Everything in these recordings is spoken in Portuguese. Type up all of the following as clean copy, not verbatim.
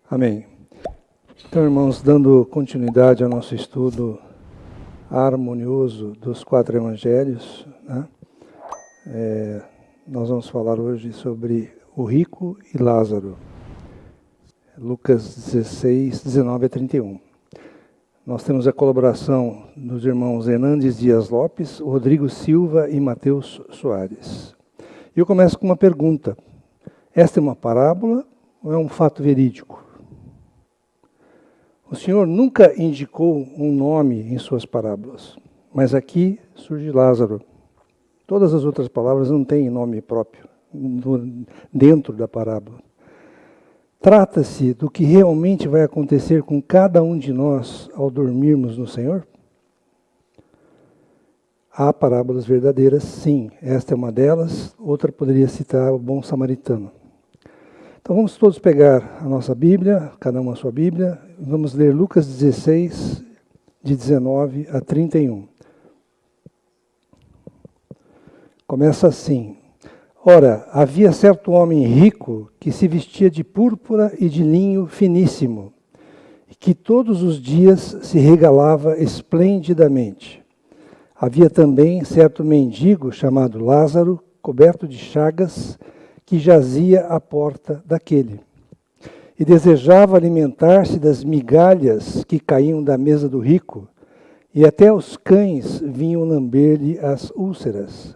Amém. Então, irmãos, dando continuidade ao nosso estudo harmonioso dos 4 evangelhos, né? Nós vamos falar hoje sobre o rico e Lázaro. Lucas 16, 19 a 31. Nós temos a colaboração dos irmãos Hernandes Dias Lopes, Rodrigo Silva e Mateus Soares. E eu começo com uma pergunta. Esta é uma parábola ou é um fato verídico? O Senhor nunca indicou um nome em suas parábolas, mas aqui surge Lázaro. Todas as outras palavras não têm nome próprio dentro da parábola. Trata-se do que realmente vai acontecer com cada um de nós ao dormirmos no Senhor? Há parábolas verdadeiras, sim. Esta é uma delas. Outra poderia citar o bom samaritano. Então vamos todos pegar a nossa Bíblia, cada um a sua Bíblia, vamos ler Lucas 16, de 19 a 31. Começa assim. Ora, havia certo homem rico que se vestia de púrpura e de linho finíssimo, e que todos os dias se regalava esplendidamente. Havia também certo mendigo chamado Lázaro, coberto de chagas, que jazia à porta daquele, e desejava alimentar-se das migalhas que caíam da mesa do rico, e até os cães vinham lamber-lhe as úlceras.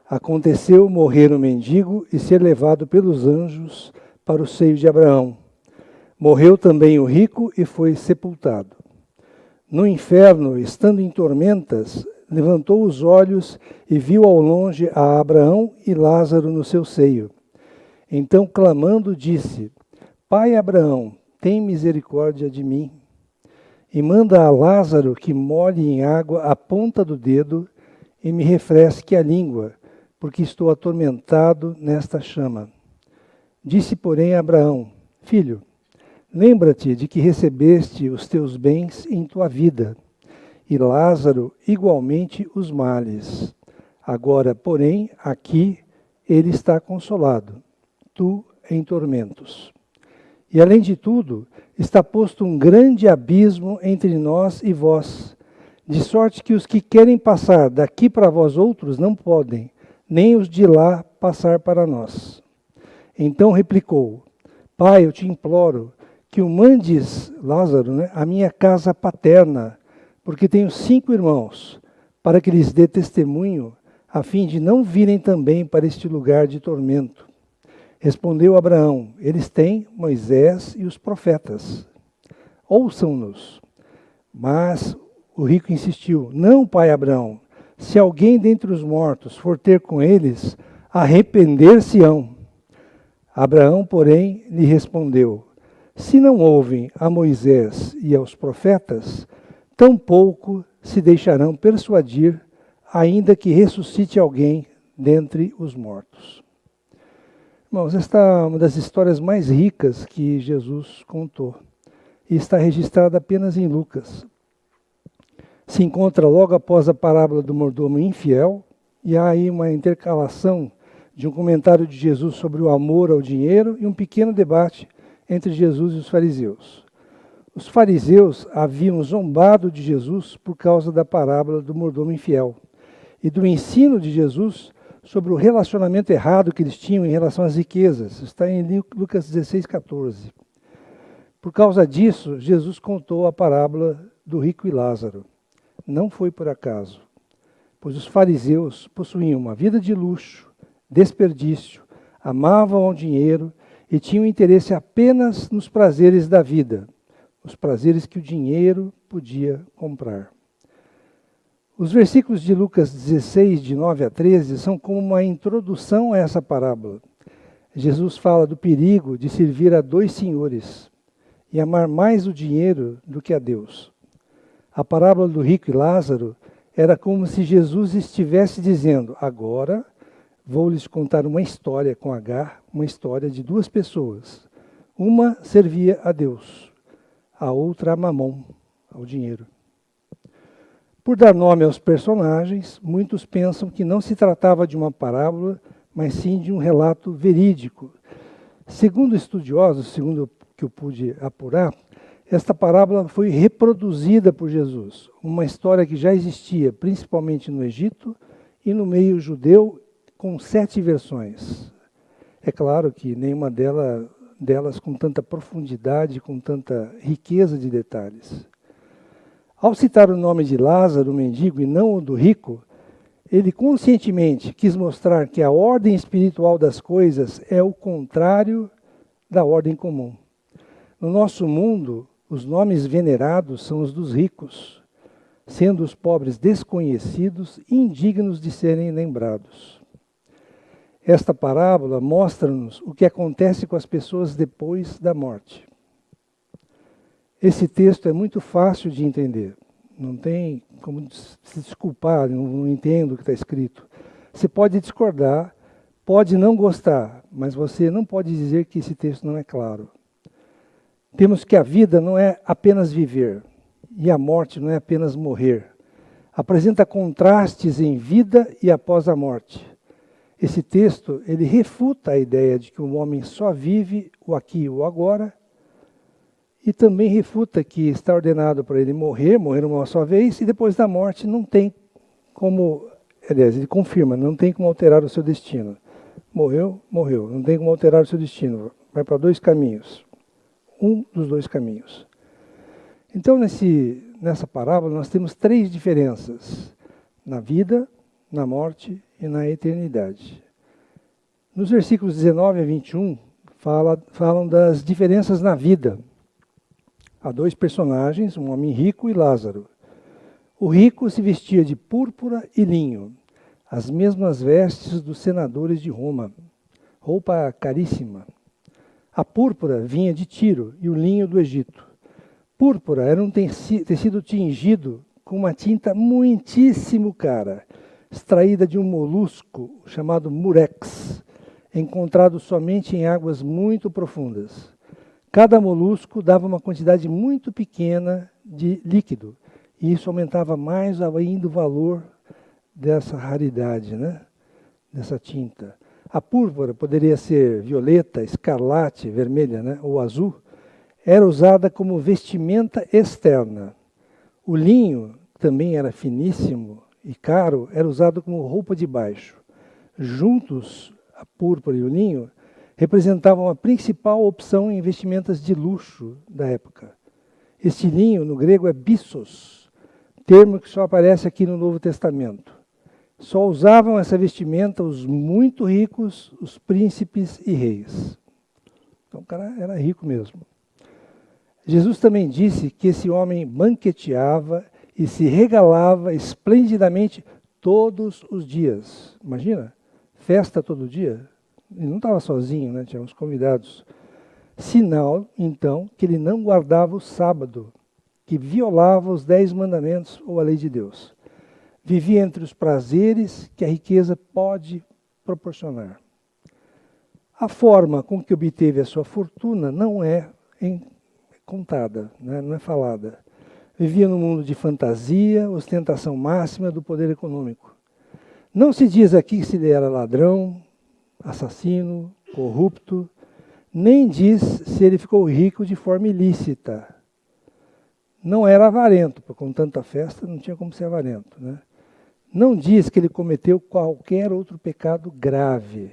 Aconteceu morrer o mendigo e ser levado pelos anjos para o seio de Abraão. Morreu também o rico e foi sepultado. No inferno, estando em tormentas, levantou os olhos e viu ao longe a Abraão e Lázaro no seu seio. Então, clamando, disse: Pai Abraão, tem misericórdia de mim, e manda a Lázaro que molhe em água a ponta do dedo e me refresque a língua, porque estou atormentado nesta chama. Disse, porém, Abraão: Filho, lembra-te de que recebeste os teus bens em tua vida, e Lázaro igualmente os males. Agora, porém, aqui ele está consolado, tu em tormentos. E além de tudo, está posto um grande abismo entre nós e vós, de sorte que os que querem passar daqui para vós outros não podem, nem os de lá passar para nós. Então replicou: Pai, eu te imploro que o mandes, Lázaro, à minha casa paterna, porque tenho 5 irmãos, para que lhes dê testemunho, a fim de não virem também para este lugar de tormento. Respondeu Abraão: Eles têm Moisés e os profetas. Ouçam-nos. Mas o rico insistiu: Não, pai Abraão, se alguém dentre os mortos for ter com eles, arrepender-se-ão. Abraão, porém, lhe respondeu: Se não ouvem a Moisés e aos profetas, tampouco se deixarão persuadir, ainda que ressuscite alguém dentre os mortos. Irmãos, esta é uma das histórias mais ricas que Jesus contou, e está registrada apenas em Lucas. Se encontra logo após a parábola do mordomo infiel, e há aí uma intercalação de um comentário de Jesus sobre o amor ao dinheiro e um pequeno debate entre Jesus e os fariseus. Os fariseus haviam zombado de Jesus por causa da parábola do mordomo infiel e do ensino de Jesus sobre o relacionamento errado que eles tinham em relação às riquezas. Está em Lucas 16, 14. Por causa disso, Jesus contou a parábola do rico e Lázaro. Não foi por acaso, pois os fariseus possuíam uma vida de luxo, desperdício, amavam ao dinheiro e tinham interesse apenas nos prazeres da vida, os prazeres que o dinheiro podia comprar. Os versículos de Lucas 16, de 9 a 13, são como uma introdução a essa parábola. Jesus fala do perigo de servir a 2 senhores e amar mais o dinheiro do que a Deus. A parábola do rico e Lázaro era como se Jesus estivesse dizendo: agora vou lhes contar uma história com H, uma história de 2 pessoas. Uma servia a Deus, a outra a Mamon, ao dinheiro. Por dar nome aos personagens, muitos pensam que não se tratava de uma parábola, mas sim de um relato verídico. Segundo estudiosos, segundo o que eu pude apurar, esta parábola foi reproduzida por Jesus, uma história que já existia, principalmente no Egito e no meio judeu, com 7 versões. É claro que nenhuma delas com tanta profundidade, com tanta riqueza de detalhes. Ao citar o nome de Lázaro, o mendigo, e não o do rico, ele conscientemente quis mostrar que a ordem espiritual das coisas é o contrário da ordem comum. No nosso mundo, os nomes venerados são os dos ricos, sendo os pobres desconhecidos e indignos de serem lembrados. Esta parábola mostra-nos o que acontece com as pessoas depois da morte. Esse texto é muito fácil de entender. Não tem como se desculpar, não entendo o que está escrito. Você pode discordar, pode não gostar, mas você não pode dizer que esse texto não é claro. Temos que a vida não é apenas viver, e a morte não é apenas morrer. Apresenta contrastes em vida e após a morte. Esse texto, ele refuta a ideia de que o homem só vive o aqui e o agora, e também refuta que está ordenado para ele morrer uma só vez, e depois da morte não tem como, aliás, ele confirma, não tem como alterar o seu destino. Morreu, morreu, não tem como alterar o seu destino. Vai para 2 caminhos, um dos 2 caminhos. Então, nessa parábola, nós temos 3 diferenças, na vida, na morte e na eternidade. Nos versículos 19 a 21, falam das diferenças na vida. Há 2 personagens, um homem rico e Lázaro. O rico se vestia de púrpura e linho, as mesmas vestes dos senadores de Roma, roupa caríssima. A púrpura vinha de Tiro e o linho do Egito. Púrpura era um tecido tingido com uma tinta muitíssimo cara, extraída de um molusco chamado murex, encontrado somente em águas muito profundas. Cada molusco dava uma quantidade muito pequena de líquido, e isso aumentava mais ainda o valor dessa raridade, dessa tinta. A púrpura poderia ser violeta, escarlate, vermelha, ou azul. Era usada como vestimenta externa. O linho, que também era finíssimo e caro, era usado como roupa de baixo. Juntos, a púrpura e o linho representavam a principal opção em vestimentas de luxo da época. Este linho, no grego, é byssos, termo que só aparece aqui no Novo Testamento. Só usavam essa vestimenta os muito ricos, os príncipes e reis. Então o cara era rico mesmo. Jesus também disse que esse homem banqueteava e se regalava esplendidamente todos os dias. Imagina, festa todo dia. Ele não estava sozinho, tinha uns convidados. Sinal, então, que ele não guardava o sábado, que violava os 10 mandamentos ou a lei de Deus. Vivia entre os prazeres que a riqueza pode proporcionar. A forma com que obteve a sua fortuna não é contada, não é falada. Vivia num mundo de fantasia, ostentação máxima do poder econômico. Não se diz aqui se ele era ladrão, assassino, corrupto, nem diz se ele ficou rico de forma ilícita. Não era avarento, porque com tanta festa não tinha como ser avarento. Não diz que ele cometeu qualquer outro pecado grave.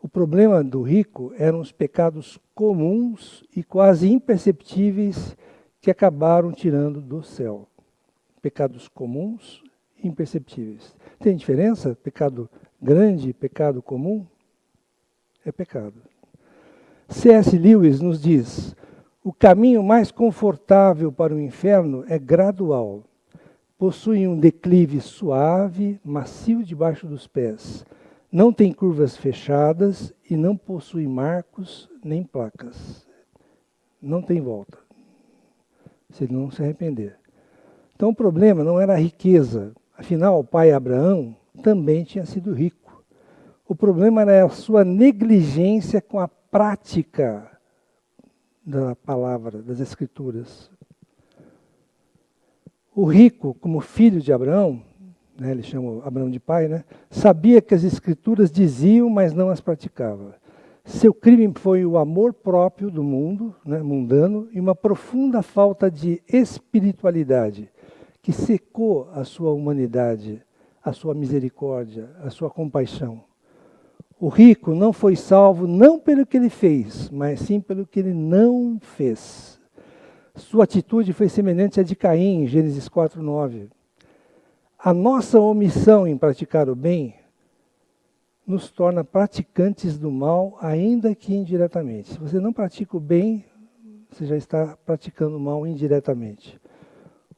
O problema do rico eram os pecados comuns e quase imperceptíveis que acabaram tirando do céu. Pecados comuns e imperceptíveis. Tem diferença? Pecado grande e pecado comum? É pecado. C.S. Lewis nos diz: o caminho mais confortável para o inferno é gradual. Possui um declive suave, macio debaixo dos pés. Não tem curvas fechadas e não possui marcos nem placas. Não tem volta, se ele não se arrepender. Então o problema não era a riqueza. Afinal, o pai Abraão também tinha sido rico. O problema era a sua negligência com a prática da palavra, das Escrituras. O rico, como filho de Abraão, né, ele chama Abraão de pai, né, sabia que as escrituras diziam, mas não as praticava. Seu crime foi o amor próprio do mundo, né, mundano, e uma profunda falta de espiritualidade, que secou a sua humanidade, a sua misericórdia, a sua compaixão. O rico não foi salvo não pelo que ele fez, mas sim pelo que ele não fez. Sua atitude foi semelhante à de Caim, em Gênesis 4:9. A nossa omissão em praticar o bem nos torna praticantes do mal, ainda que indiretamente. Se você não pratica o bem, você já está praticando o mal indiretamente.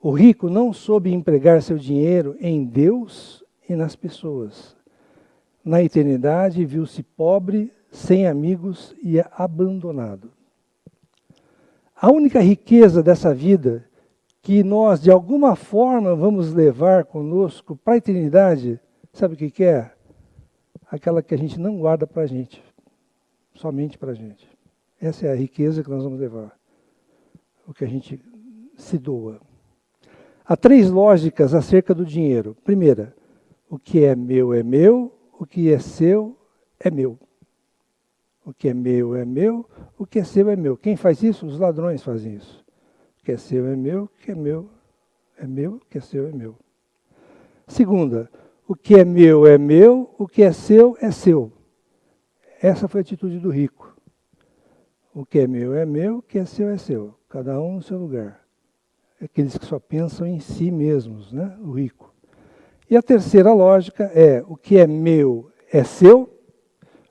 O rico não soube empregar seu dinheiro em Deus e nas pessoas. Na eternidade, viu-se pobre, sem amigos e abandonado. A única riqueza dessa vida que nós, de alguma forma, vamos levar conosco para a eternidade, sabe o que é? Aquela que a gente não guarda para a gente, somente para a gente. Essa é a riqueza que nós vamos levar, o que a gente se doa. Há 3 lógicas acerca do dinheiro. Primeira, o que é meu, o que é seu é meu. O que é meu, o que é seu é meu. Quem faz isso? Os ladrões fazem isso. O que é seu é meu, o que é meu, o que é seu é meu. Segunda, o que é meu, o que é seu é seu. Essa foi a atitude do rico. O que é meu, o que é seu. Cada um no seu lugar. Aqueles que só pensam em si mesmos, né? O rico. E a terceira lógica é, o que é meu é seu,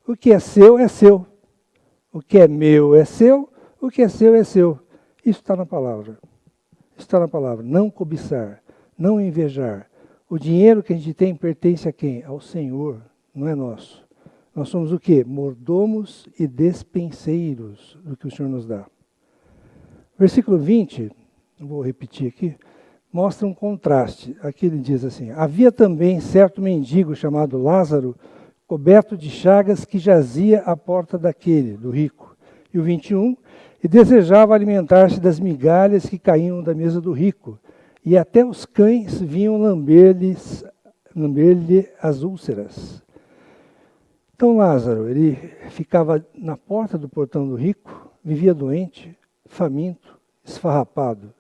o que é seu é seu. O que é meu é seu, o que é seu é seu. Isso está na palavra. Está na palavra. Não cobiçar, não invejar. O dinheiro que a gente tem pertence a quem? Ao Senhor, não é nosso. Nós somos o quê? Mordomos e despenseiros do que o Senhor nos dá. Versículo 20, vou repetir aqui, mostra um contraste. Aqui ele diz assim, havia também certo mendigo chamado Lázaro, coberto de chagas, que jazia à porta daquele, do rico. E o 21, e desejava alimentar-se das migalhas que caíam da mesa do rico, e até os cães vinham lamber-lhe as úlceras. Então Lázaro, ele ficava na porta do portão do rico, vivia doente, faminto, esfarrapado.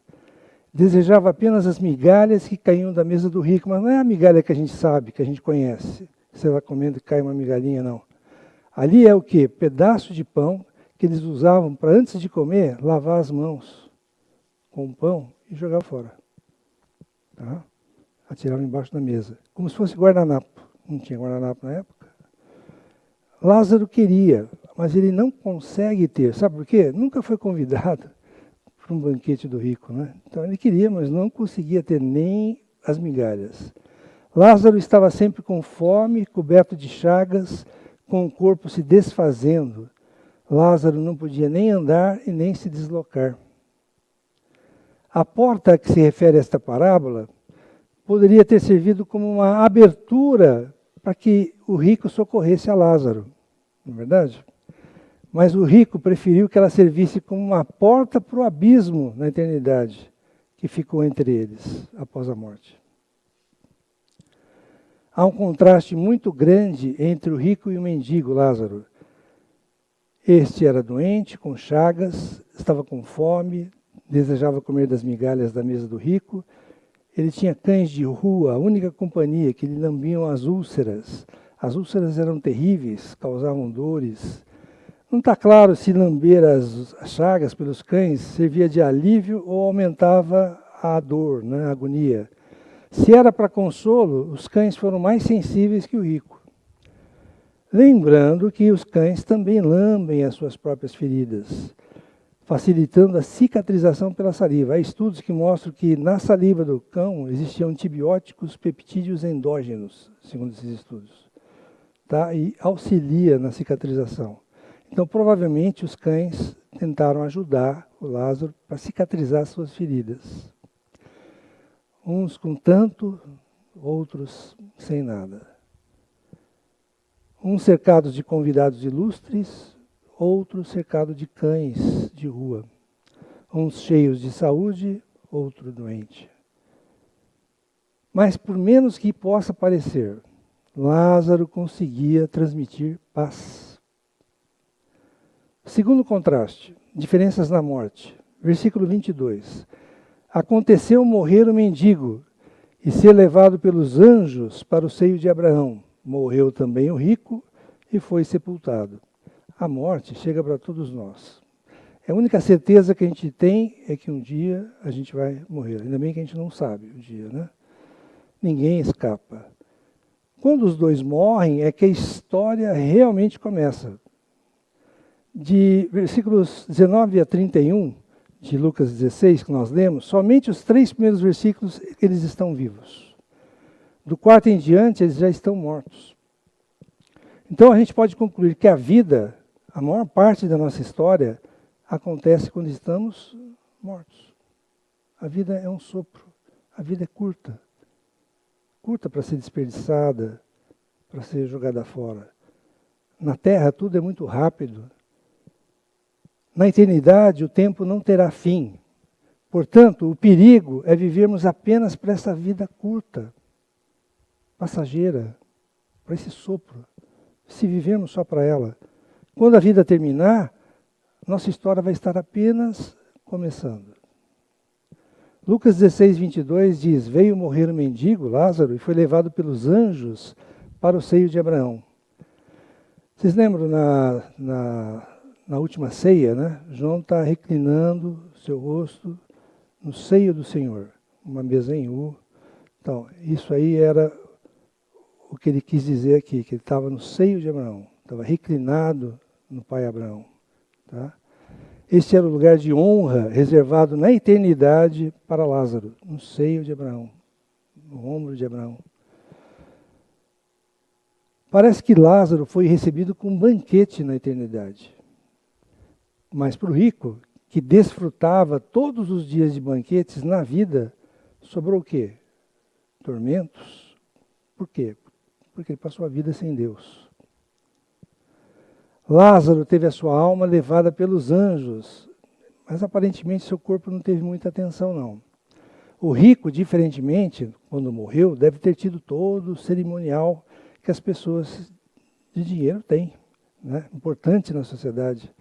Desejava apenas as migalhas que caíam da mesa do rico, mas não é a migalha que a gente sabe, que a gente conhece. Se ela comendo e cai uma migalhinha, não. Ali é o quê? Pedaço de pão que eles usavam para, antes de comer, lavar as mãos com o pão e jogar fora. Tá? Atiravam embaixo da mesa. Como se fosse guardanapo. Não tinha guardanapo na época. Lázaro queria, mas ele não consegue ter. Sabe por quê? Nunca foi convidado para um banquete do rico, né? Então ele queria, mas não conseguia ter nem as migalhas. Lázaro estava sempre com fome, coberto de chagas, com o corpo se desfazendo. Lázaro não podia nem andar e nem se deslocar. A porta a que se refere esta parábola poderia ter servido como uma abertura para que o rico socorresse a Lázaro, não é verdade? Mas o rico preferiu que ela servisse como uma porta para o abismo na eternidade, que ficou entre eles após a morte. Há um contraste muito grande entre o rico e o mendigo Lázaro. Este era doente, com chagas, estava com fome, desejava comer das migalhas da mesa do rico. Ele tinha cães de rua, a única companhia que lhe lambiam as úlceras. As úlceras eram terríveis, causavam dores. Não está claro se lamber as chagas pelos cães servia de alívio ou aumentava a dor, né, a agonia. Se era para consolo, os cães foram mais sensíveis que o rico. Lembrando que os cães também lambem as suas próprias feridas, facilitando a cicatrização pela saliva. Há estudos que mostram que na saliva do cão existiam antibióticos peptídeos endógenos, segundo esses estudos, tá? E auxilia na cicatrização. Então, provavelmente, os cães tentaram ajudar o Lázaro para cicatrizar suas feridas. Uns com tanto, outros sem nada. Uns cercados de convidados ilustres, outros cercados de cães de rua. Uns cheios de saúde, outro doente. Mas por menos que possa parecer, Lázaro conseguia transmitir paz. Segundo contraste, diferenças na morte. Versículo 22. Aconteceu morrer o mendigo e ser levado pelos anjos para o seio de Abraão. Morreu também o rico e foi sepultado. A morte chega para todos nós. A única certeza que a gente tem é que um dia a gente vai morrer. Ainda bem que a gente não sabe o dia, né? Ninguém escapa. Quando os dois morrem é que a história realmente começa. De versículos 19 a 31 de Lucas 16, que nós lemos, somente os 3 primeiros versículos eles estão vivos. Do 4 em diante eles já estão mortos. Então a gente pode concluir que a vida, a maior parte da nossa história, acontece quando estamos mortos. A vida é um sopro, a vida é curta. Curta para ser desperdiçada, para ser jogada fora. Na Terra tudo é muito rápido. Na eternidade o tempo não terá fim. Portanto, o perigo é vivermos apenas para essa vida curta, passageira, para esse sopro. Se vivermos só para ela. Quando a vida terminar, nossa história vai estar apenas começando. Lucas 16, 22 diz, veio morrer o mendigo, Lázaro, e foi levado pelos anjos para o seio de Abraão. Vocês lembram na última ceia, né? João está reclinando seu rosto no seio do Senhor, uma mesa em U. Então, isso aí era o que ele quis dizer aqui, que ele estava no seio de Abraão, estava reclinado no pai Abraão. Tá? Este era o lugar de honra reservado na eternidade para Lázaro, no seio de Abraão, no ombro de Abraão. Parece que Lázaro foi recebido com um banquete na eternidade. Mas para o rico, que desfrutava todos os dias de banquetes na vida, sobrou o quê? Tormentos. Por quê? Porque ele passou a vida sem Deus. Lázaro teve a sua alma levada pelos anjos, mas aparentemente seu corpo não teve muita atenção, não. O rico, diferentemente, quando morreu, deve ter tido todo o cerimonial que as pessoas de dinheiro têm, né? Importante na sociedade.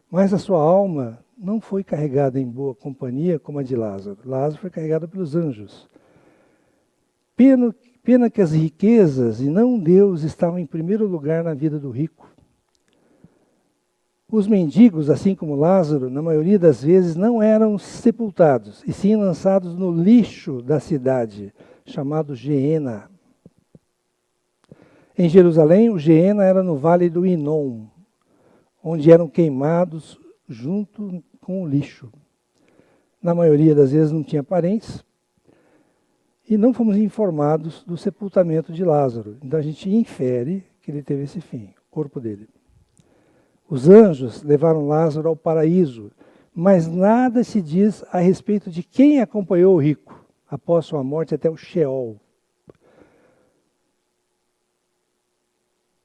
Mas a sua alma não foi carregada em boa companhia como a de Lázaro. Lázaro foi carregado pelos anjos. Pena que as riquezas e não Deus estavam em primeiro lugar na vida do rico. Os mendigos, assim como Lázaro, na maioria das vezes não eram sepultados, e sim lançados no lixo da cidade, chamado Geena. Em Jerusalém, o Geena era no vale do Inom, onde eram queimados junto com o lixo. Na maioria das vezes não tinha parentes, e não fomos informados do sepultamento de Lázaro. Então a gente infere que ele teve esse fim, o corpo dele. Os anjos levaram Lázaro ao paraíso, mas nada se diz a respeito de quem acompanhou o rico após sua morte até o Sheol.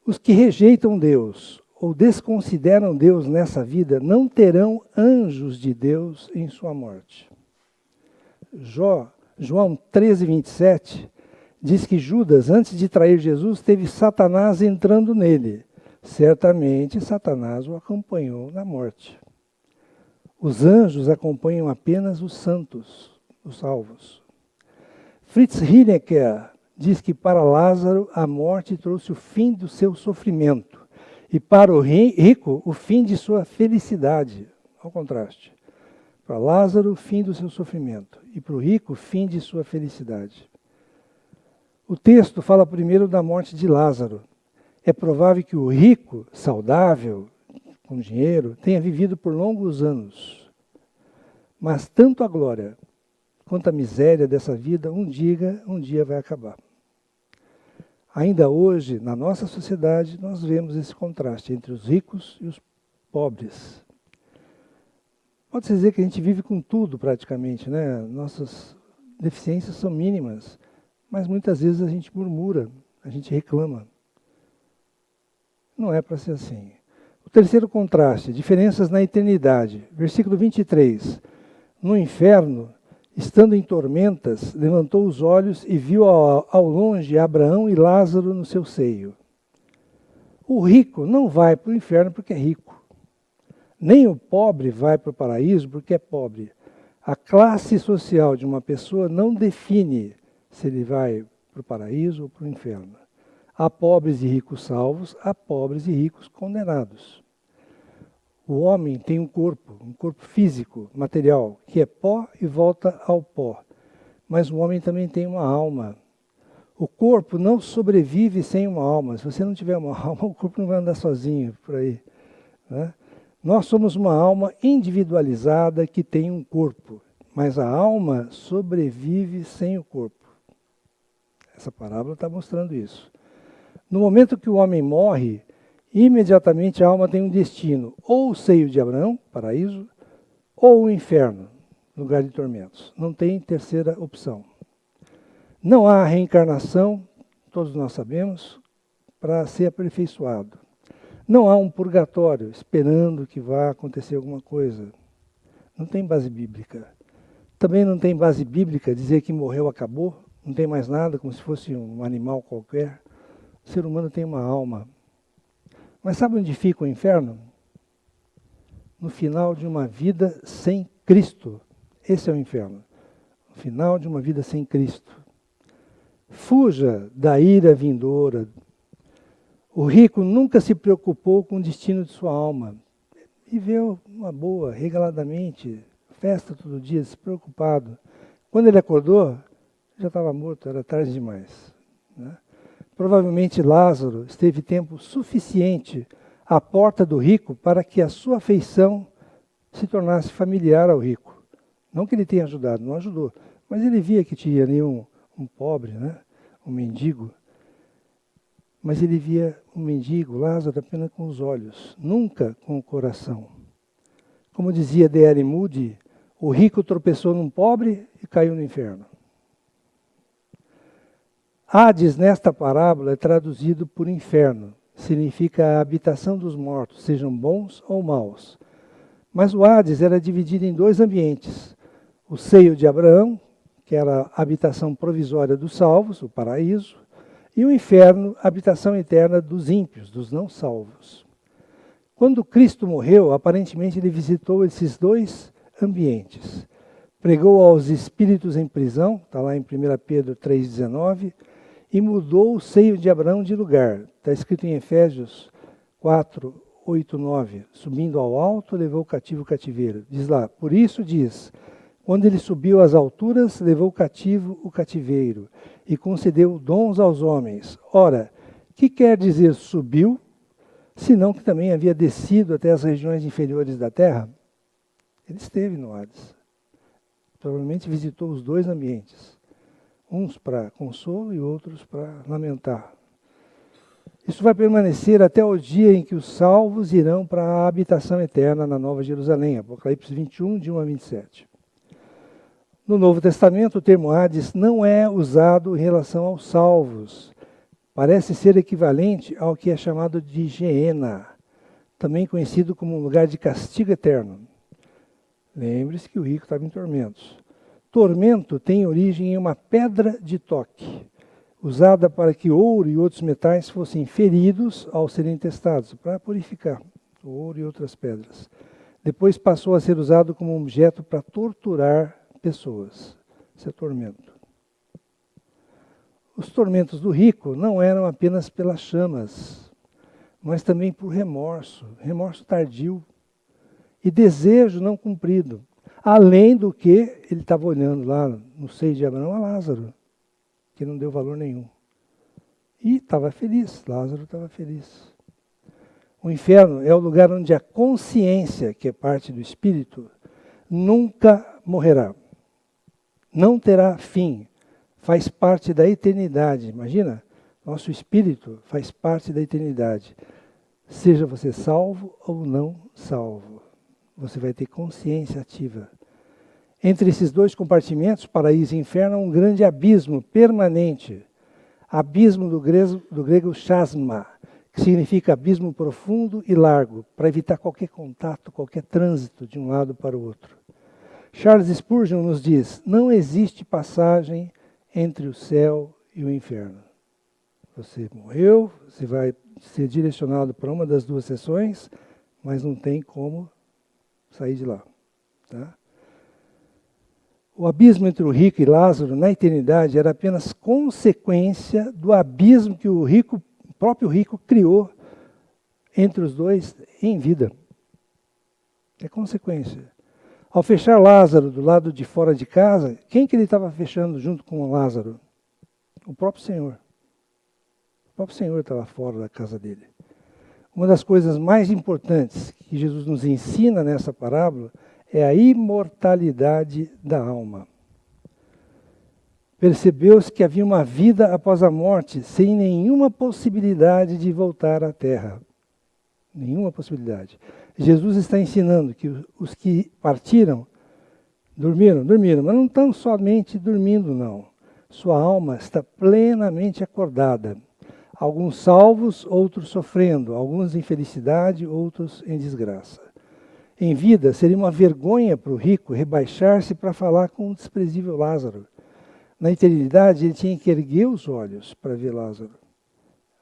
Os que rejeitam Deus ou desconsideram Deus nessa vida não terão anjos de Deus em sua morte. João 13, 27 diz que Judas, antes de trair Jesus, teve Satanás entrando nele. Certamente Satanás o acompanhou na morte. Os anjos acompanham apenas os santos, os salvos. Fritz Heinecker diz que para Lázaro a morte trouxe o fim do seu sofrimento e para o rico o fim de sua felicidade. Ao contraste. Para Lázaro o fim do seu sofrimento e para o rico o fim de sua felicidade. O texto fala primeiro da morte de Lázaro. É provável que o rico, saudável, com dinheiro, tenha vivido por longos anos. Mas tanto a glória quanto a miséria dessa vida, um dia vai acabar. Ainda hoje, na nossa sociedade, nós vemos esse contraste entre os ricos e os pobres. Pode-se dizer que a gente vive com tudo praticamente, né? Nossas deficiências são mínimas, mas muitas vezes a gente murmura, a gente reclama. Não é para ser assim. O terceiro contraste, diferenças na eternidade. Versículo 23. No inferno, Estando em tormentas, levantou os olhos e viu ao longe Abraão e Lázaro no seu seio. O rico não vai para o inferno porque é rico. Nem o pobre vai para o paraíso porque é pobre. A classe social de uma pessoa não define se ele vai para o paraíso ou para o inferno. Há pobres e ricos salvos, há pobres e ricos condenados. O homem tem um corpo físico, material, que é pó e volta ao pó. Mas o homem também tem uma alma. O corpo não sobrevive sem uma alma. Se você não tiver uma alma, o corpo não vai andar sozinho por aí, né? Nós somos uma alma individualizada que tem um corpo, mas a alma sobrevive sem o corpo. Essa parábola está mostrando isso. No momento que o homem morre, imediatamente a alma tem um destino, ou o seio de Abraão, paraíso, ou o inferno, lugar de tormentos. Não tem terceira opção. Não há reencarnação, todos nós sabemos, para ser aperfeiçoado. Não há um purgatório esperando que vá acontecer alguma coisa. Não tem base bíblica. Também não tem base bíblica dizer que morreu, acabou, não tem mais nada, como se fosse um animal qualquer. O ser humano tem uma alma. Mas sabe onde fica o inferno? No final de uma vida sem Cristo. Esse é o inferno. No final de uma vida sem Cristo. Fuja da ira vindoura. O rico nunca se preocupou com o destino de sua alma. Viveu uma boa, regaladamente, festa todo dia, despreocupado. Quando ele acordou, já estava morto, era tarde demais, né? Provavelmente Lázaro esteve tempo suficiente à porta do rico para que a sua afeição se tornasse familiar ao rico. Não que ele tenha ajudado, não ajudou, mas ele via que tinha ali um pobre, né? Um mendigo. Mas ele via o mendigo, Lázaro, apenas com os olhos, nunca com o coração. Como dizia D.L. Moody, o rico tropeçou num pobre e caiu no inferno. Hades, nesta parábola, é traduzido por inferno. Significa a habitação dos mortos, sejam bons ou maus. Mas o Hades era dividido em dois ambientes. O seio de Abraão, que era a habitação provisória dos salvos, o paraíso, e o inferno, a habitação eterna dos ímpios, dos não salvos. Quando Cristo morreu, aparentemente ele visitou esses dois ambientes. Pregou aos espíritos em prisão, está lá em 1 Pedro 3,19, e mudou o seio de Abraão de lugar. Está escrito em Efésios 4, 8, 9. Subindo ao alto, levou cativo o cativeiro. Diz lá, por isso diz, quando ele subiu às alturas, levou cativo o cativeiro e concedeu dons aos homens. Ora, que quer dizer subiu, senão que também havia descido até as regiões inferiores da terra? Ele esteve no Hades. Provavelmente visitou os dois ambientes. Uns para consolo e outros para lamentar. Isso vai permanecer até o dia em que os salvos irão para a habitação eterna na Nova Jerusalém. Apocalipse 21, de 1 a 27. No Novo Testamento, o termo Hades não é usado em relação aos salvos. Parece ser equivalente ao que é chamado de Geena, também conhecido como um lugar de castigo eterno. Lembre-se que o rico estava em tormentos. Tormento tem origem em uma pedra de toque, usada para que ouro e outros metais fossem feridos ao serem testados, para purificar o ouro e outras pedras. Depois passou a ser usado como objeto para torturar pessoas. Isso é tormento. Os tormentos do rico não eram apenas pelas chamas, mas também por remorso tardio e desejo não cumprido. Além do que ele estava olhando lá no seio de Abraão a Lázaro, que não deu valor nenhum. E estava feliz, Lázaro estava feliz. O inferno é o lugar onde a consciência, que é parte do espírito, nunca morrerá. Não terá fim. Faz parte da eternidade. Imagina, nosso espírito faz parte da eternidade. Seja você salvo ou não salvo. Você vai ter consciência ativa. Entre esses dois compartimentos, paraíso e inferno, há um grande abismo permanente. Abismo do grego chasma, que significa abismo profundo e largo, para evitar qualquer contato, qualquer trânsito de um lado para o outro. Charles Spurgeon nos diz: não existe passagem entre o céu e o inferno. Você morreu, você vai ser direcionado para uma das duas seções, mas não tem como sair de lá. Tá? O abismo entre o rico e Lázaro na eternidade era apenas consequência do abismo que o próprio rico criou entre os dois em vida. É consequência. Ao fechar Lázaro do lado de fora de casa, quem que ele estava fechando junto com Lázaro? O próprio Senhor. O próprio Senhor estava fora da casa dele. Uma das coisas mais importantes que Jesus nos ensina nessa parábola é a imortalidade da alma. Percebeu-se que havia uma vida após a morte, sem nenhuma possibilidade de voltar à terra. Nenhuma possibilidade. Jesus está ensinando que os que partiram, dormiram, mas não estão somente dormindo, não. Sua alma está plenamente acordada. Alguns salvos, outros sofrendo, alguns em felicidade, outros em desgraça. Em vida, seria uma vergonha para o rico rebaixar-se para falar com o desprezível Lázaro. Na eternidade, ele tinha que erguer os olhos para ver Lázaro.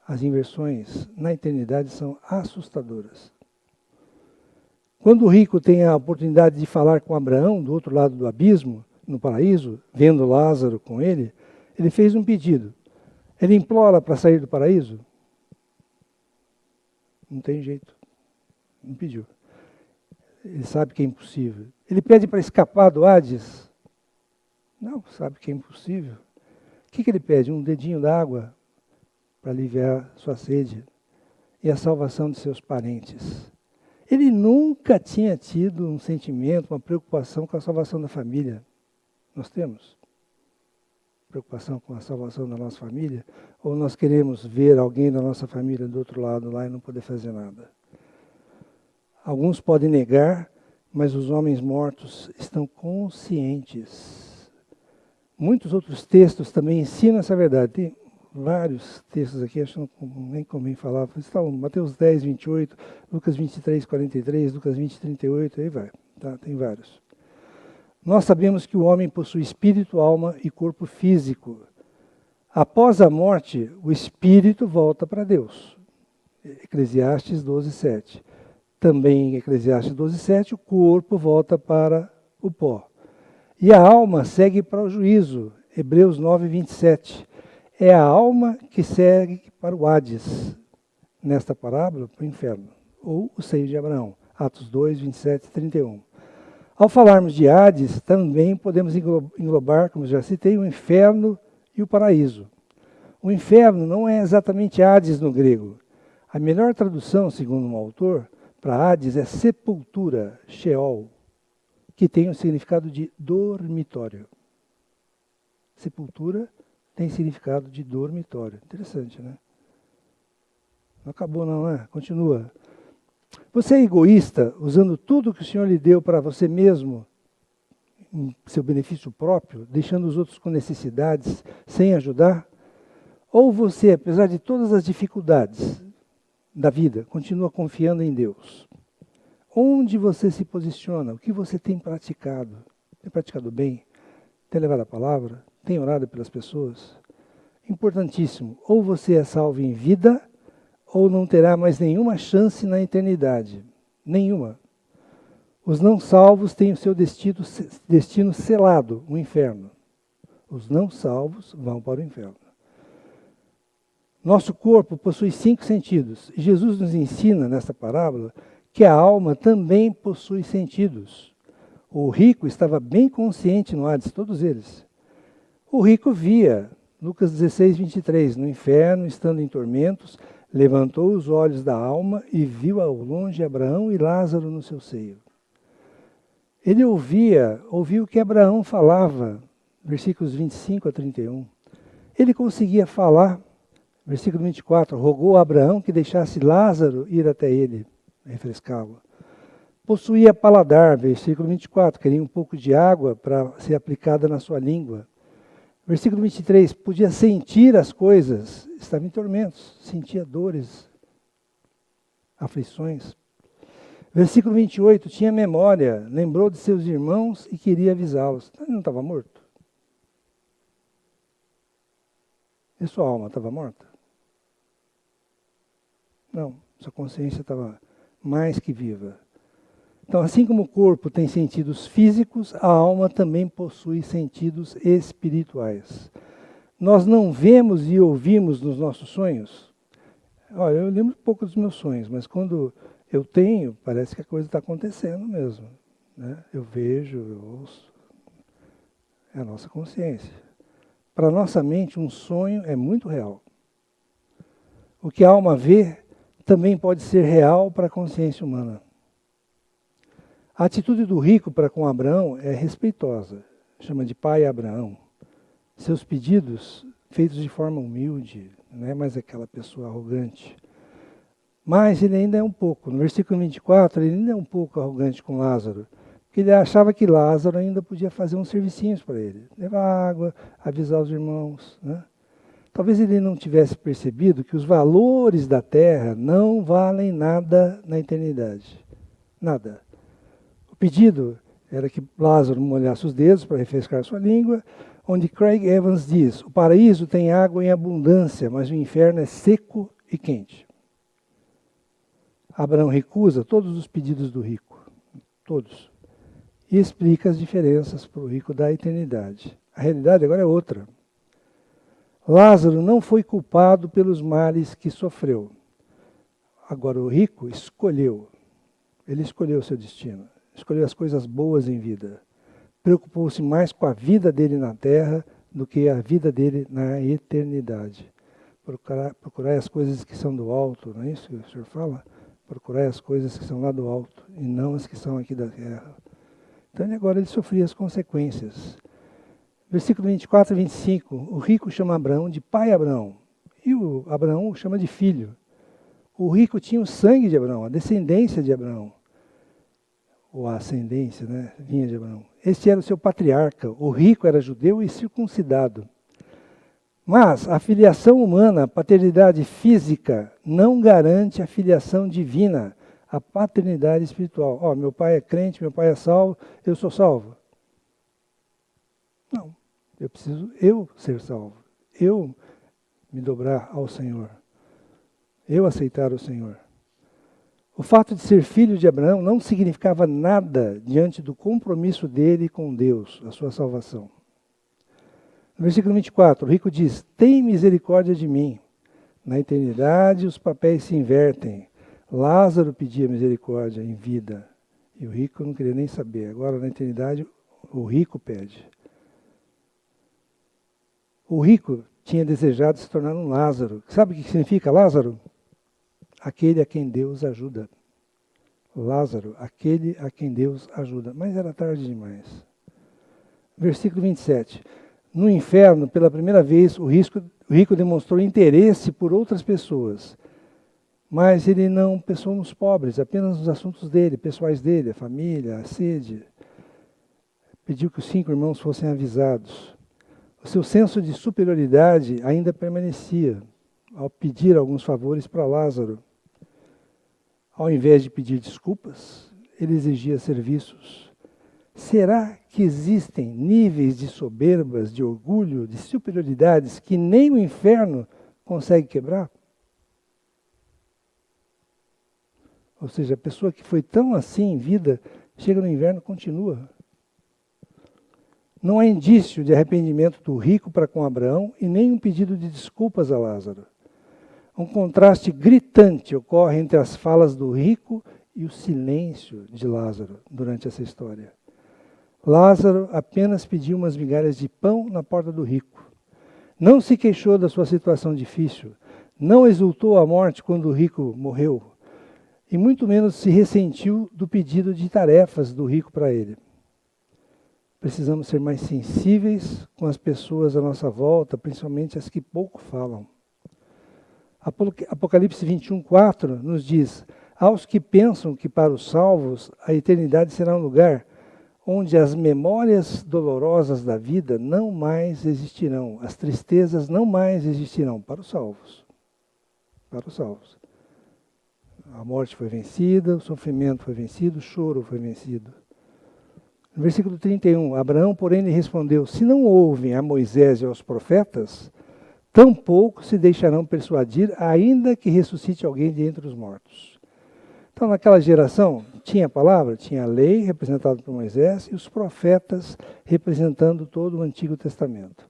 As inversões na eternidade são assustadoras. Quando o rico tem a oportunidade de falar com Abraão, do outro lado do abismo, no paraíso, vendo Lázaro com ele, ele fez um pedido. Ele implora para sair do paraíso? Não tem jeito. Não pediu. Ele sabe que é impossível. Ele pede para escapar do Hades? Não, sabe que é impossível. O que ele pede? Um dedinho d'água para aliviar sua sede e a salvação de seus parentes. Ele nunca tinha tido um sentimento, uma preocupação com a salvação da família. Nós temos preocupação com a salvação da nossa família? Ou nós queremos ver alguém da nossa família do outro lado lá e não poder fazer nada? Alguns podem negar, mas os homens mortos estão conscientes. Muitos outros textos também ensinam essa verdade. Tem vários textos aqui, acho que nem convém falar. Estão Mateus 10, 28, Lucas 23, 43, Lucas 20, 38, aí vai. Tá? Tem vários. Nós sabemos que o homem possui espírito, alma e corpo físico. Após a morte, o espírito volta para Deus. Eclesiastes 12, 7. Também em Eclesiastes 12, 7, o corpo volta para o pó. E a alma segue para o juízo. Hebreus 9, 27. É a alma que segue para o Hades, nesta parábola, para o inferno. Ou o seio de Abraão. Atos 2, 27 e 31. Ao falarmos de Hades, também podemos englobar, como já citei, o inferno e o paraíso. O inferno não é exatamente Hades no grego. A melhor tradução, segundo um autor, para Hades é sepultura, Sheol, que tem o significado de dormitório. Sepultura tem significado de dormitório. Interessante, né? Não acabou não, né? Continua. Você é egoísta, usando tudo que o Senhor lhe deu para você mesmo, em seu benefício próprio, deixando os outros com necessidades, sem ajudar? Ou você, apesar de todas as dificuldades da vida, continua confiando em Deus? Onde você se posiciona? O que você tem praticado? Tem praticado bem? Tem levado a palavra? Tem orado pelas pessoas? Importantíssimo. Ou você é salvo em vida, ou não terá mais nenhuma chance na eternidade. Nenhuma. Os não salvos têm o seu destino selado, o inferno. Os não salvos vão para o inferno. Nosso corpo possui 5 sentidos. E Jesus nos ensina, nesta parábola, que a alma também possui sentidos. O rico estava bem consciente no Hades, todos eles. O rico via, Lucas 16, 23, no inferno, estando em tormentos, levantou os olhos da alma e viu ao longe Abraão e Lázaro no seu seio. Ele ouviu o que Abraão falava, versículos 25 a 31. Ele conseguia falar, versículo 24, rogou a Abraão que deixasse Lázaro ir até ele, refrescá-lo. Possuía paladar, versículo 24, queria um pouco de água para ser aplicada na sua língua. Versículo 23, podia sentir as coisas, estava em tormentos, sentia dores, aflições. Versículo 28, tinha memória, lembrou de seus irmãos e queria avisá-los. Ele não estava morto? E sua alma estava morta? Não, sua consciência estava mais que viva. Então, assim como o corpo tem sentidos físicos, a alma também possui sentidos espirituais. Nós não vemos e ouvimos nos nossos sonhos? Olha, eu lembro um pouco dos meus sonhos, mas quando eu tenho, parece que a coisa está acontecendo mesmo. Né? Eu vejo, eu ouço. É a nossa consciência. Para a nossa mente, um sonho é muito real. O que a alma vê também pode ser real para a consciência humana. A atitude do rico para com Abraão é respeitosa. Chama de pai Abraão. Seus pedidos, feitos de forma humilde, não é mais aquela pessoa arrogante. Mas ele ainda é um pouco, no versículo 24, ele ainda é um pouco arrogante com Lázaro. Porque ele achava que Lázaro ainda podia fazer uns servicinhos para ele. Levar água, avisar os irmãos. Né? Talvez ele não tivesse percebido que os valores da terra não valem nada na eternidade. Nada. O pedido era que Lázaro molhasse os dedos para refrescar sua língua, onde Craig Evans diz, o paraíso tem água em abundância, mas o inferno é seco e quente. Abraão recusa todos os pedidos do rico. Todos. E explica as diferenças para o rico da eternidade. A realidade agora é outra. Lázaro não foi culpado pelos males que sofreu. Agora o rico escolheu. Ele escolheu o seu destino. Escolheu as coisas boas em vida. Preocupou-se mais com a vida dele na terra do que a vida dele na eternidade. Procurar as coisas que são do alto, não é isso que o senhor fala? Procurar as coisas que são lá do alto e não as que são aqui da terra. Então ele sofria as consequências. Versículo 24 e 25. O rico chama Abraão de pai Abraão. E o Abraão o chama de filho. O rico tinha o sangue de Abraão, a descendência de Abraão. Ou a ascendência, né? Vinha de Abraão. Este era o seu patriarca. O rico era judeu e circuncidado. Mas a filiação humana, a paternidade física, não garante a filiação divina, a paternidade espiritual. Meu pai é crente, meu pai é salvo, eu sou salvo. Não, eu preciso ser salvo. Eu me dobrar ao Senhor. Eu aceitar o Senhor. O fato de ser filho de Abraão não significava nada diante do compromisso dele com Deus, a sua salvação. No versículo 24, o rico diz, tem misericórdia de mim. Na eternidade os papéis se invertem. Lázaro pedia misericórdia em vida. E o rico não queria nem saber. Agora, na eternidade, o rico pede. O rico tinha desejado se tornar um Lázaro. Sabe o que significa Lázaro? Aquele a quem Deus ajuda. Lázaro, aquele a quem Deus ajuda. Mas era tarde demais. Versículo 27. No inferno, pela primeira vez, o rico demonstrou interesse por outras pessoas. Mas ele não pensou nos pobres, apenas nos assuntos dele, pessoais dele, a família, a sede. Pediu que os 5 irmãos fossem avisados. O seu senso de superioridade ainda permanecia ao pedir alguns favores para Lázaro. Ao invés de pedir desculpas, ele exigia serviços. Será que existem níveis de soberbas, de orgulho, de superioridades que nem o inferno consegue quebrar? Ou seja, a pessoa que foi tão assim em vida, chega no inverno e continua. Não há indício de arrependimento do rico para com Abraão e nem um pedido de desculpas a Lázaro. Um contraste gritante ocorre entre as falas do rico e o silêncio de Lázaro durante essa história. Lázaro apenas pediu umas migalhas de pão na porta do rico. Não se queixou da sua situação difícil. Não exultou a morte quando o rico morreu. E muito menos se ressentiu do pedido de tarefas do rico para ele. Precisamos ser mais sensíveis com as pessoas à nossa volta, principalmente as que pouco falam. Apocalipse 21:4 nos diz, aos que pensam que para os salvos a eternidade será um lugar onde as memórias dolorosas da vida não mais existirão, as tristezas não mais existirão para os salvos. Para os salvos. A morte foi vencida, o sofrimento foi vencido, o choro foi vencido. No versículo 31, Abraão, porém, lhe respondeu: se não ouvem a Moisés e aos profetas, tampouco se deixarão persuadir, ainda que ressuscite alguém de entre os mortos. Então, naquela geração, tinha a palavra, tinha a lei, representada por Moisés, e os profetas, representando todo o Antigo Testamento.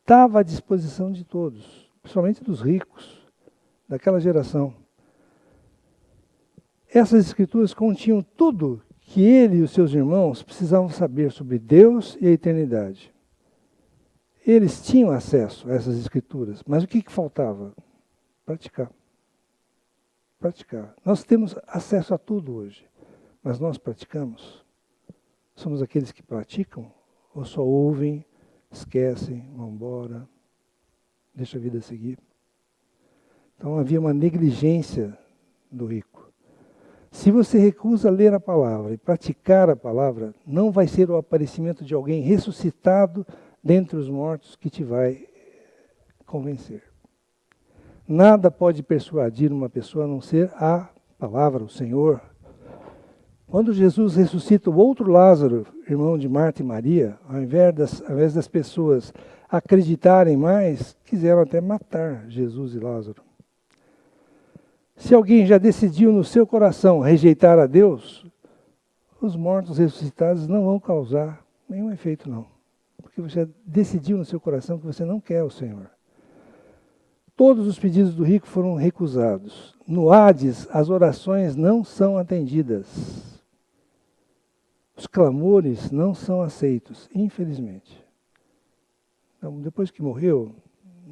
Estava à disposição de todos, principalmente dos ricos, daquela geração. Essas escrituras continham tudo que ele e os seus irmãos precisavam saber sobre Deus e a eternidade. Eles tinham acesso a essas escrituras, mas o que faltava? Praticar. Praticar. Nós temos acesso a tudo hoje, mas nós praticamos? Somos aqueles que praticam ou só ouvem, esquecem, vão embora, deixa a vida seguir? Então havia uma negligência do rico. Se você recusa ler a palavra e praticar a palavra, não vai ser o aparecimento de alguém ressuscitado dentre os mortos que te vai convencer. Nada pode persuadir uma pessoa a não ser a palavra, o Senhor. Quando Jesus ressuscita o outro Lázaro, irmão de Marta e Maria, ao invés das pessoas acreditarem mais, quiseram até matar Jesus e Lázaro. Se alguém já decidiu no seu coração rejeitar a Deus, os mortos ressuscitados não vão causar nenhum efeito, não. Porque você decidiu no seu coração que você não quer o Senhor. Todos os pedidos do rico foram recusados. No Hades, as orações não são atendidas. Os clamores não são aceitos, infelizmente. Então, depois que morreu,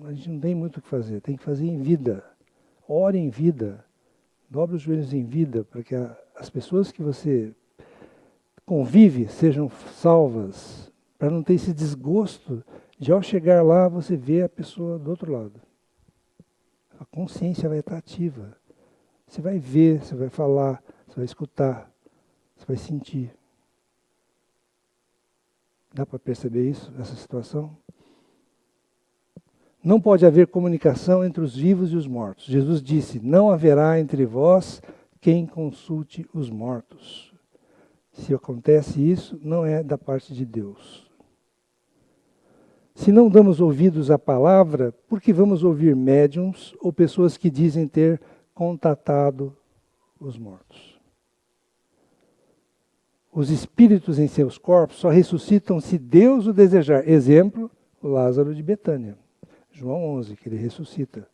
a gente não tem muito o que fazer, tem que fazer em vida. Ore em vida, dobre os joelhos em vida, para que as pessoas que você convive sejam salvas, para não ter esse desgosto de ao chegar lá você ver a pessoa do outro lado. A consciência vai estar ativa. Você vai ver, você vai falar, você vai escutar, você vai sentir. Dá para perceber isso, essa situação? Não pode haver comunicação entre os vivos e os mortos. Jesus disse: não haverá entre vós quem consulte os mortos. Se acontece isso, não é da parte de Deus. Se não damos ouvidos à palavra, por que vamos ouvir médiuns ou pessoas que dizem ter contatado os mortos? Os espíritos em seus corpos só ressuscitam se Deus o desejar. Exemplo, o Lázaro de Betânia. João 11, que ele ressuscita,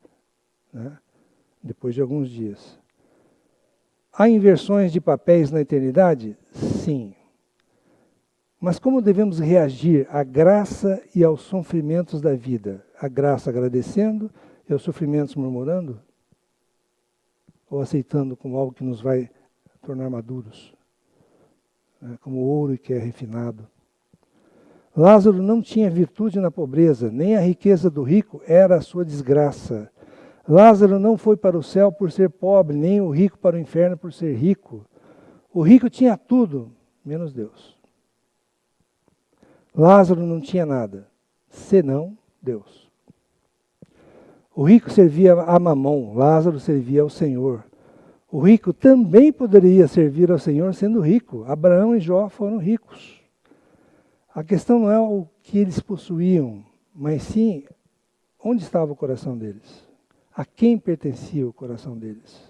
né? Depois de alguns dias. Há inversões de papéis na eternidade? Sim. Mas como devemos reagir à graça e aos sofrimentos da vida? A graça agradecendo e aos sofrimentos murmurando? Ou aceitando como algo que nos vai tornar maduros? Como ouro que é refinado. Lázaro não tinha virtude na pobreza, nem a riqueza do rico era a sua desgraça. Lázaro não foi para o céu por ser pobre, nem o rico para o inferno por ser rico. O rico tinha tudo, menos Deus. Lázaro não tinha nada, senão Deus. O rico servia a Mamon, Lázaro servia ao Senhor. O rico também poderia servir ao Senhor sendo rico. Abraão e Jó foram ricos. A questão não é o que eles possuíam, mas sim onde estava o coração deles. A quem pertencia o coração deles.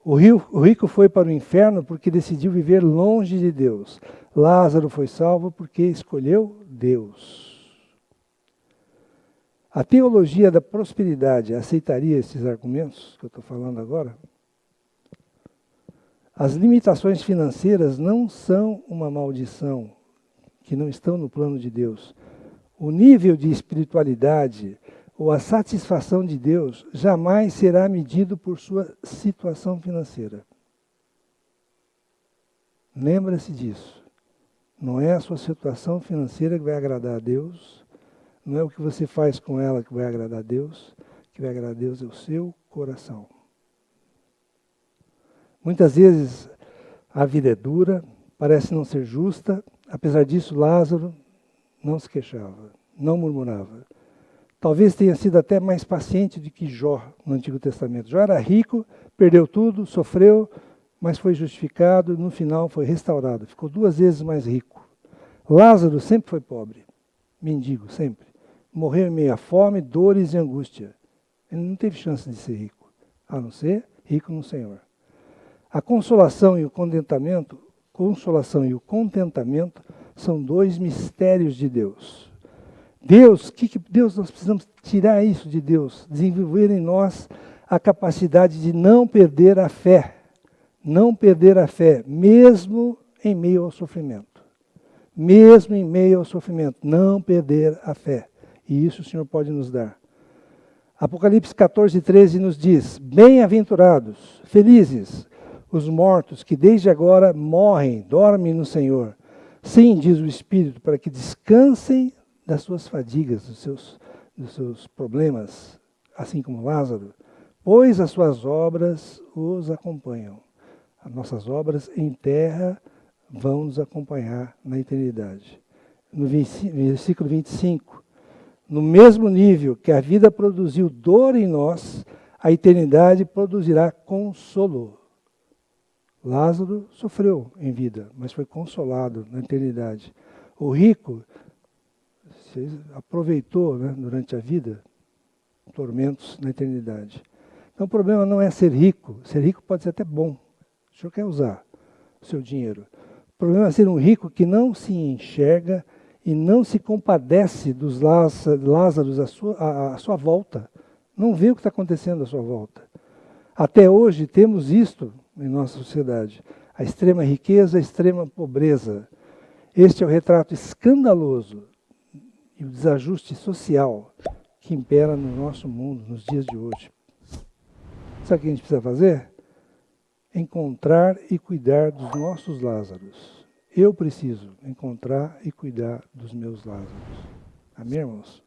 O rico foi para o inferno porque decidiu viver longe de Deus. Lázaro foi salvo porque escolheu Deus. A teologia da prosperidade aceitaria esses argumentos que eu estou falando agora? As limitações financeiras não são uma maldição, que não estão no plano de Deus. O nível de espiritualidade ou a satisfação de Deus jamais será medido por sua situação financeira. Lembra-se disso. Não é a sua situação financeira que vai agradar a Deus, não é o que você faz com ela que vai agradar a Deus, o que vai agradar a Deus é o seu coração. Muitas vezes a vida é dura, parece não ser justa. Apesar disso, Lázaro não se queixava, não murmurava. Talvez tenha sido até mais paciente do que Jó no Antigo Testamento. Jó era rico, perdeu tudo, sofreu, mas foi justificado, no final foi restaurado. Ficou 2 vezes mais rico. Lázaro sempre foi pobre, mendigo, sempre. Morreu em meio à fome, dores e angústia. Ele não teve chance de ser rico, a não ser rico no Senhor. A consolação e o contentamento são 2 mistérios de Deus. Deus, nós precisamos tirar isso de Deus, desenvolver em nós a capacidade de não perder a fé. Não perder a fé, mesmo em meio ao sofrimento. Mesmo em meio ao sofrimento, não perder a fé. E isso o Senhor pode nos dar. Apocalipse 14:13 nos diz: bem-aventurados, felizes, os mortos que desde agora morrem, dormem no Senhor. Sim, diz o Espírito, para que descansem das suas fadigas, dos seus problemas, assim como Lázaro, pois as suas obras os acompanham. As nossas obras em terra vão nos acompanhar na eternidade. No versículo 25, no mesmo nível que a vida produziu dor em nós, a eternidade produzirá consolo. Lázaro sofreu em vida, mas foi consolado na eternidade. O rico aproveitou, né, durante a vida tormentos na eternidade. Então o problema não é ser rico. Ser rico pode ser até bom. O senhor quer usar o seu dinheiro. O problema é ser um rico que não se enxerga e não se compadece dos Lázaros à sua volta. Não vê o que está acontecendo à sua volta. Até hoje temos isto em nossa sociedade. A extrema riqueza, a extrema pobreza. Este é o retrato escandaloso e o desajuste social que impera no nosso mundo, nos dias de hoje. Sabe o que a gente precisa fazer? Encontrar e cuidar dos nossos Lázaros. Eu preciso encontrar e cuidar dos meus Lázaros. Amém, irmãos?